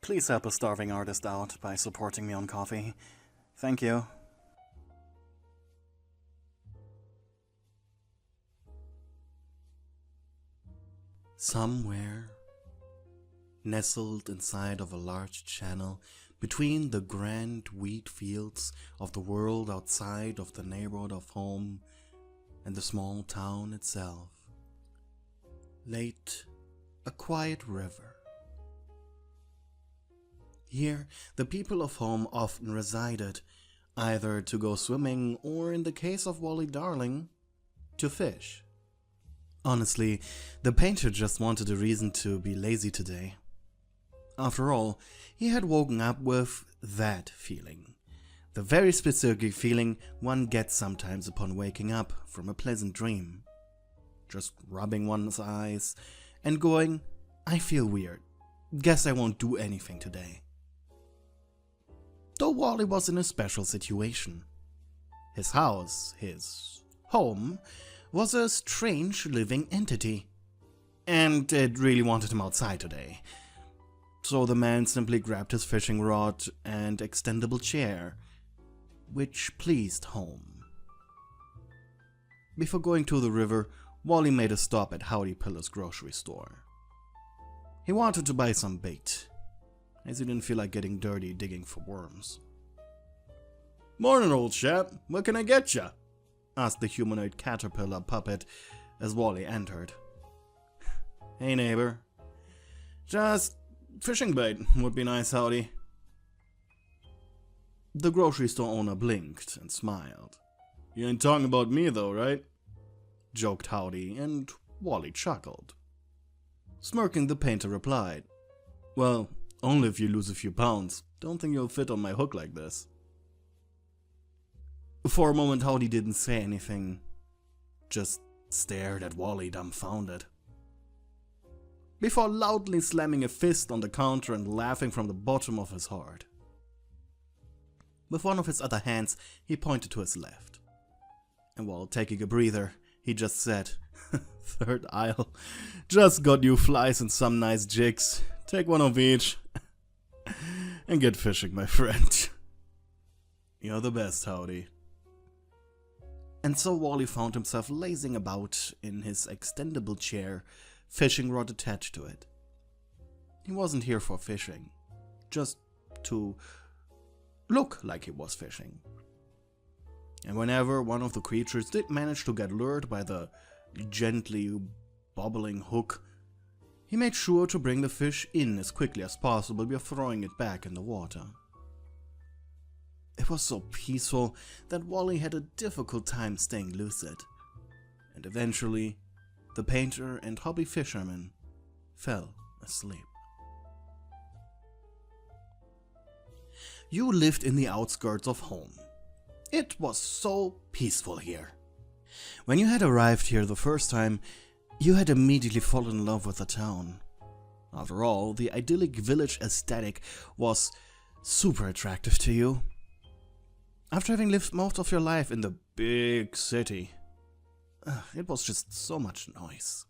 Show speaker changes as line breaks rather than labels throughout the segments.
Please help a starving artist out by supporting me on Coffee. Thank you. Somewhere, nestled inside of a large channel, between the grand wheat fields of the world outside of the neighborhood of home and the small town itself, lay a quiet river. Here, the people of home often resided, either to go swimming or, in the case of Wally Darling, to fish. Honestly, the painter just wanted a reason to be lazy today. After all, he had woken up with that feeling. The very specific feeling one gets sometimes upon waking up from a pleasant dream. Just rubbing one's eyes and going, I feel weird. Guess I won't do anything today. Though Wally was in a special situation. His house, his home, was a strange living entity. And it really wanted him outside today. So the man simply grabbed his fishing rod and extendable chair, which pleased home. Before going to the river, Wally made a stop at Howdy Pillar's grocery store. He wanted to buy some bait, as he didn't feel like getting dirty digging for worms. "Morning, old chap. What can I get ya?" asked the humanoid caterpillar puppet as Wally entered. "Hey, neighbor. Just fishing bait would be nice, Howdy." The grocery store owner blinked and smiled. "You ain't talking about me though, right?" joked Howdy, and Wally chuckled. Smirking, the painter replied, "Well, only if you lose a few pounds. Don't think you'll fit on my hook like this." For a moment, Howdy didn't say anything, just stared at Wally dumbfounded, before loudly slamming a fist on the counter and laughing from the bottom of his heart. With one of his other hands, he pointed to his left, and while taking a breather, he just said, "Third aisle, just got you flies and some nice jigs. Take one of each and get fishing, my friend." "You're the best, Howdy." And so Wally found himself lazing about in his extendable chair, fishing rod attached to it. He wasn't here for fishing, just to look like he was fishing. And whenever one of the creatures did manage to get lured by the gently bobbling hook, he made sure to bring the fish in as quickly as possible before throwing it back in the water. It was so peaceful that Wally had a difficult time staying lucid, and eventually the painter and hobby fisherman fell asleep. You lived in the outskirts of home. It was so peaceful here. When you had arrived here the first time, you had immediately fallen in love with the town. After all, the idyllic village aesthetic was super attractive to you. After having lived most of your life in the big city, it was just so much noise.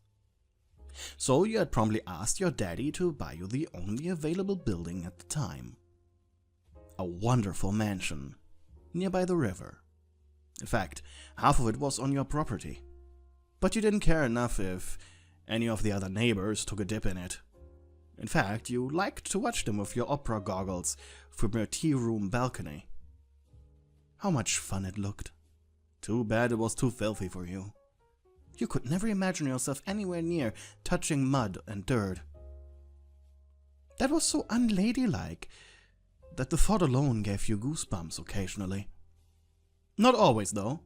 So you had promptly asked your daddy to buy you the only available building at the time. A wonderful mansion nearby the river. In fact, half of it was on your property. But you didn't care enough if any of the other neighbors took a dip in it. In fact, you liked to watch them with your opera goggles from your tea room balcony. How much fun it looked. Too bad it was too filthy for you. You could never imagine yourself anywhere near touching mud and dirt. That was so unladylike that the thought alone gave you goosebumps occasionally. Not always, though.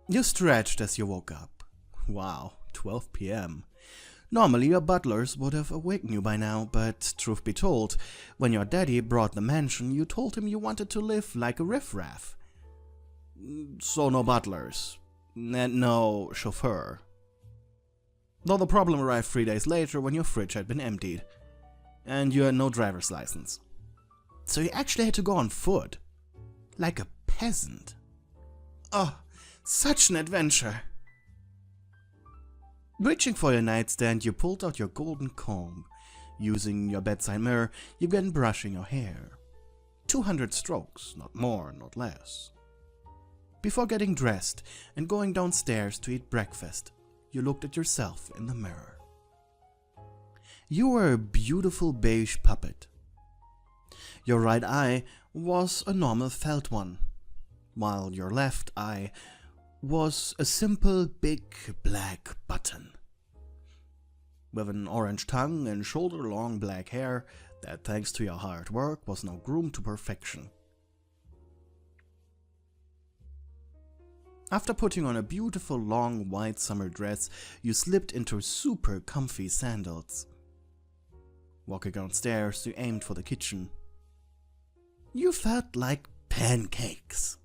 You stretched as you woke up. Wow, 12 p.m. Normally your butlers would have awakened you by now, but truth be told, when your daddy brought the mansion, you told him you wanted to live like a riffraff. So no butlers, and no chauffeur. Though the problem arrived 3 days later when your fridge had been emptied, and you had no driver's license. So you actually had to go on foot, like a peasant. Oh, such an adventure! Reaching for your nightstand, you pulled out your golden comb, Using your bedside mirror, you began brushing your hair. 200 strokes, not more, not less. Before getting dressed and going downstairs to eat breakfast, you looked at yourself in the mirror. You were a beautiful beige puppet. Your right eye was a normal felt one, while your left eye was a simple big black button. With an orange tongue and shoulder-long black hair that, thanks to your hard work, was now groomed to perfection. After putting on a beautiful long white summer dress, you slipped into super comfy sandals. Walking downstairs, you aimed for the kitchen. You felt like pancakes.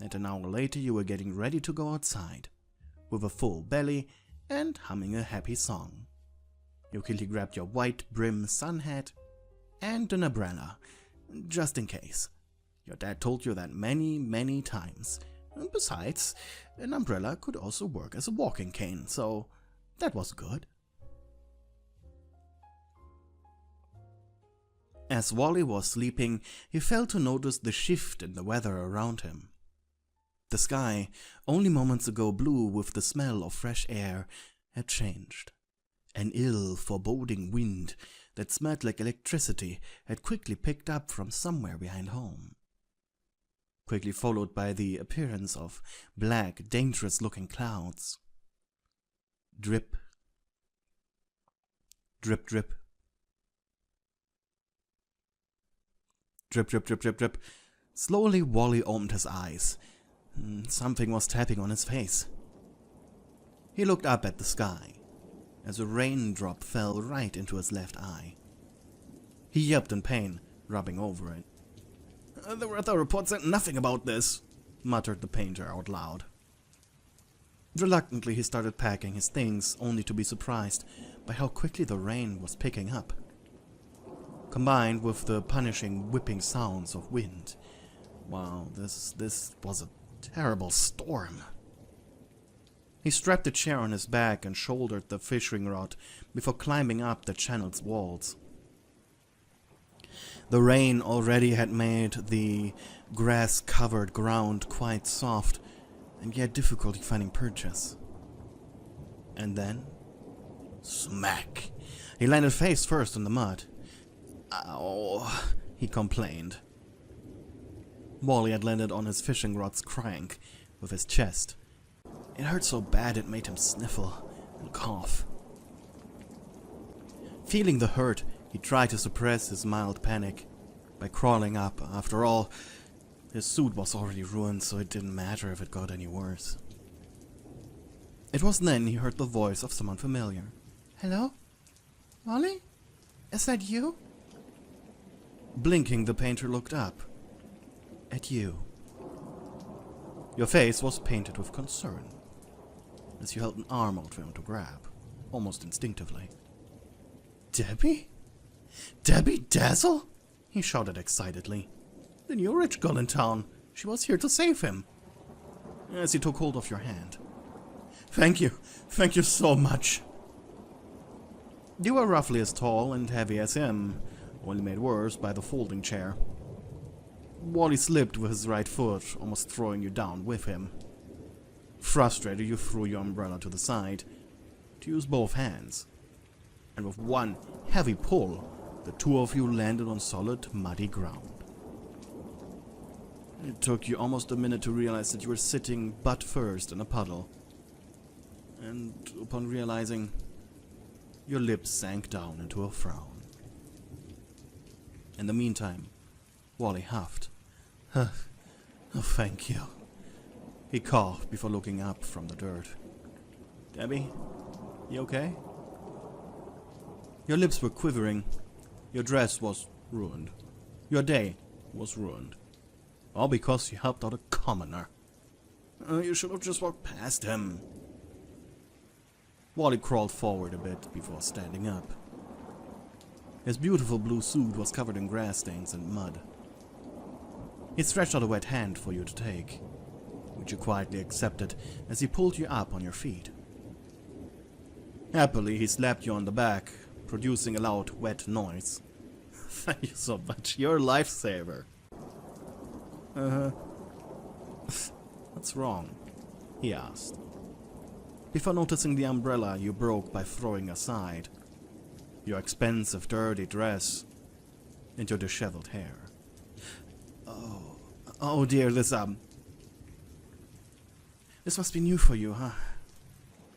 And an hour later you were getting ready to go outside, with a full belly and humming a happy song. You quickly grabbed your white brim sun hat and an umbrella, just in case. Your dad told you that many times. Besides, an umbrella could also work as a walking cane, so that was good. As Wally was sleeping, he failed to notice the shift in the weather around him. The sky, only moments ago blue with the smell of fresh air, had changed. An ill, foreboding wind that smelled like electricity had quickly picked up from somewhere behind home. Quickly followed by the appearance of black, dangerous-looking clouds. Drip. Drip, drip. Drip, drip, drip, drip, drip. Slowly, Wally opened his eyes. Something was tapping on his face. He looked up at the sky, as a raindrop fell right into his left eye. He yelped in pain, rubbing over it. The weather report said nothing about this, muttered the painter out loud. Reluctantly, he started packing his things, only to be surprised by how quickly the rain was picking up. Combined with the punishing, whipping sounds of wind. Wow, this was a terrible storm. He strapped a chair on his back and shouldered the fishing rod before climbing up the channel's walls. The rain already had made the grass-covered ground quite soft, and he had difficulty finding purchase. And then, smack! He landed face first in the mud. Ow, he complained. Wally had landed on his fishing rod's crank with his chest. It hurt so bad it made him sniffle and cough. Feeling the hurt, he tried to suppress his mild panic by crawling up. After all, his suit was already ruined, so it didn't matter if it got any worse. It was then he heard the voice of someone familiar. Hello? Wally? Is that you? Blinking, the painter looked up. At you. Your face was painted with concern, as you held an arm out for him to grab, almost instinctively. Debbie? Debbie Dazzle? He shouted excitedly. The new rich girl in town. She was here to save him. As he took hold of your hand. Thank you so much. You were roughly as tall and heavy as him, only made worse by the folding chair. Wally slipped with his right foot, almost throwing you down with him. Frustrated, you threw your umbrella to the side to use both hands, and with one heavy pull, the two of you landed on solid, muddy ground. It took you almost a minute to realize that you were sitting butt first in a puddle, and upon realizing, your lips sank down into a frown. In the meantime, Wally huffed. Oh, thank you. He coughed before looking up from the dirt. Debbie, you okay? Your lips were quivering. Your dress was ruined. Your day was ruined. All because you helped out a commoner. You should have just walked past him. Wally crawled forward a bit before standing up. His beautiful blue suit was covered in grass stains and mud. He stretched out a wet hand for you to take, which you quietly accepted as he pulled you up on your feet. Happily, he slapped you on the back, producing a loud, wet noise. Thank you so much. You're a lifesaver. Uh-huh. What's wrong? He asked, before noticing the umbrella you broke by throwing aside, your expensive, dirty dress, and your disheveled hair. Oh dear, this must be new for you,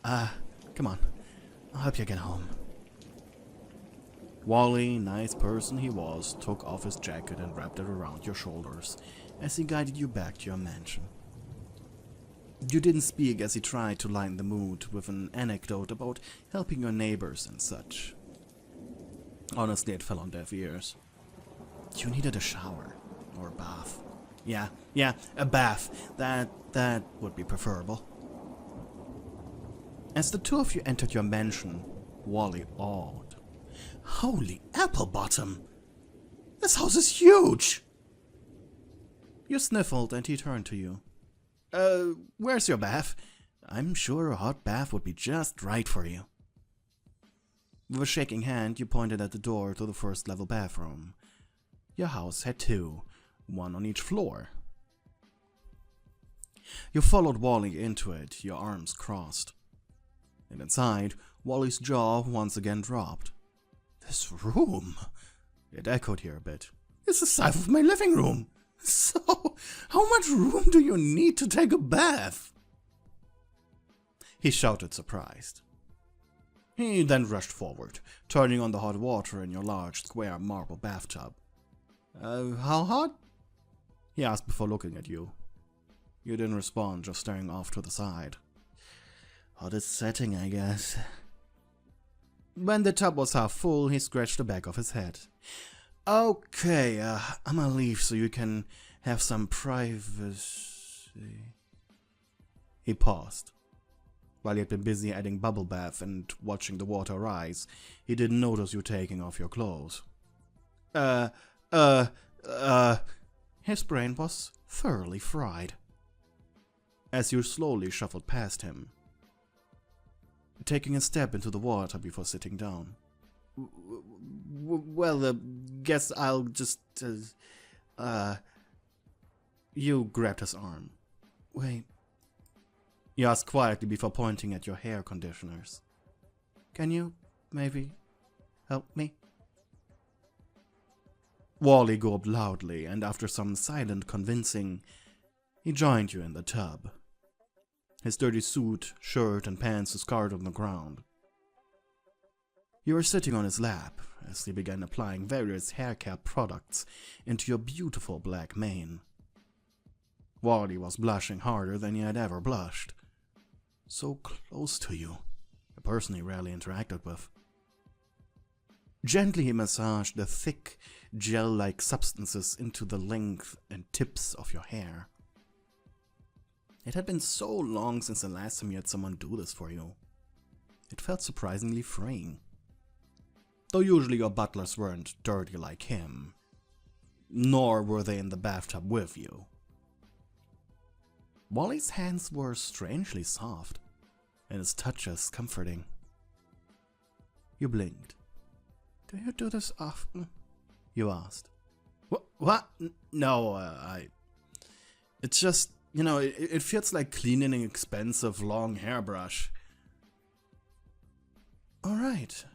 huh? Come on. I'll help you get home. Wally, nice person he was, took off his jacket and wrapped it around your shoulders as he guided you back to your mansion. You didn't speak as he tried to lighten the mood with an anecdote about helping your neighbors and such. Honestly, it fell on deaf ears. You needed a shower. Or a bath. Yeah, a bath. That would be preferable. As the two of you entered your mansion, Wally awed. Holy apple bottom! This house is huge! You sniffled and he turned to you. Where's your bath? I'm sure a hot bath would be just right for you. With a shaking hand, you pointed at the door to the first-level bathroom. Your house had two, one on each floor. You followed Wally into it, your arms crossed. And inside, Wally's jaw once again dropped. This room, it echoed here a bit, is the size of my living room. So, how much room do you need to take a bath? He shouted, surprised. He then rushed forward, turning on the hot water in your large, square marble bathtub. How hot? He asked before looking at you. You didn't respond, just staring off to the side. Hottest setting, I guess. When the tub was half full, he scratched the back of his head. Okay, I'm gonna leave so you can have some privacy. He paused. While he had been busy adding bubble bath and watching the water rise, he didn't notice you taking off your clothes. His brain was thoroughly fried. As you slowly shuffled past him, taking a step into the water before sitting down. Well, guess I'll just, You grabbed his arm. Wait. You asked quietly before pointing at your hair conditioners. Can you, maybe, help me? Wally gulped loudly, and after some silent convincing, he joined you in the tub. His dirty suit, shirt, and pants discarded on the ground. You were sitting on his lap as he began applying various hair care products into your beautiful black mane. Wally was blushing harder than he had ever blushed. So close to you, a person he rarely interacted with. Gently he massaged the thick, gel-like substances into the length and tips of your hair. It had been so long since the last time you had someone do this for you. It felt surprisingly freeing. Though usually your butlers weren't dirty like him, nor were they in the bathtub with you. Wally's hands were strangely soft, and his touches comforting. You blinked. Do you do this often? You asked. What? No, It's just, it feels like cleaning an expensive long hairbrush. Alright,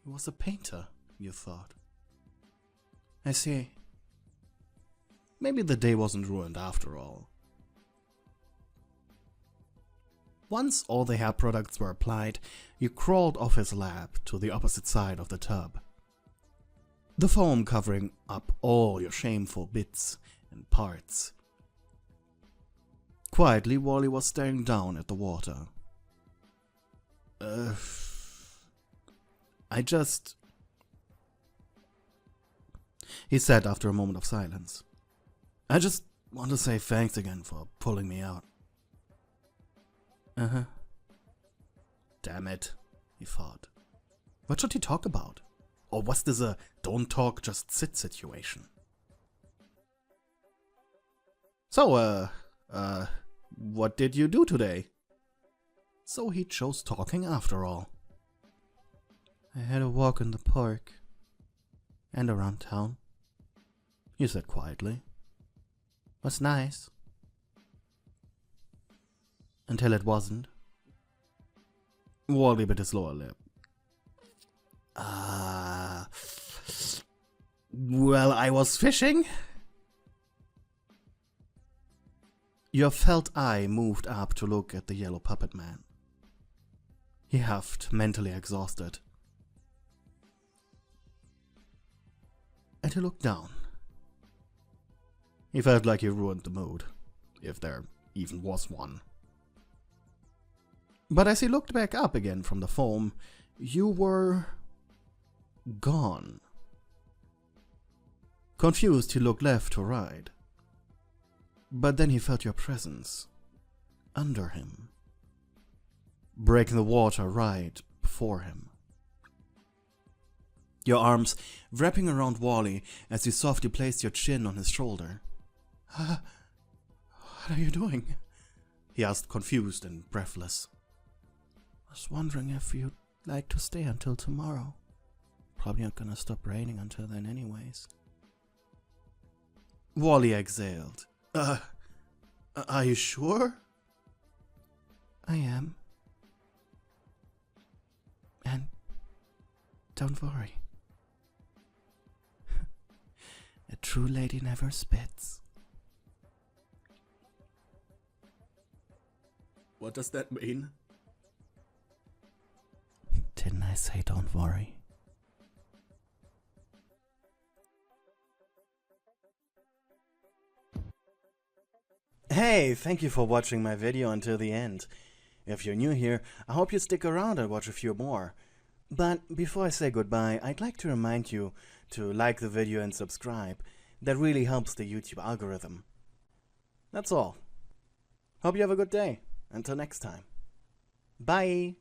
he was a painter, you thought. I see. Maybe the day wasn't ruined after all. Once all the hair products were applied, you crawled off his lap to the opposite side of the tub. The foam covering up all your shameful bits and parts. Quietly, Wally was staring down at the water. He said after a moment of silence. I just want to say thanks again for pulling me out. Uh-huh. Damn it, he thought. What should he talk about? Or was this a don't talk, just sit situation? So, what did you do today? So he chose talking after all. I had a walk in the park. And around town. He said quietly. Was nice. Until it wasn't. Wally bit his lower lip. Well, I was fishing. Your felt eye moved up to look at the yellow puppet man. He huffed, mentally exhausted. And he looked down. He felt like he ruined the mood, if there even was one. But as he looked back up again from the foam, you were gone. Confused, he looked left to right. But then he felt your presence under him, breaking the water right before him. Your arms wrapping around Wally as you softly placed your chin on his shoulder. What are you doing? He asked, confused and breathless. I was wondering if you'd like to stay until tomorrow. Probably not gonna stop raining until then anyways. Wally exhaled. Are you sure? I am. And don't worry. A true lady never spits. What does that mean? Didn't I say don't worry? Hey, thank you for watching my video until the end. If you're new here, I hope you stick around and watch a few more. But before I say goodbye, I'd like to remind you to like the video and subscribe. That really helps the YouTube algorithm. That's all. Hope you have a good day. Until next time. Bye!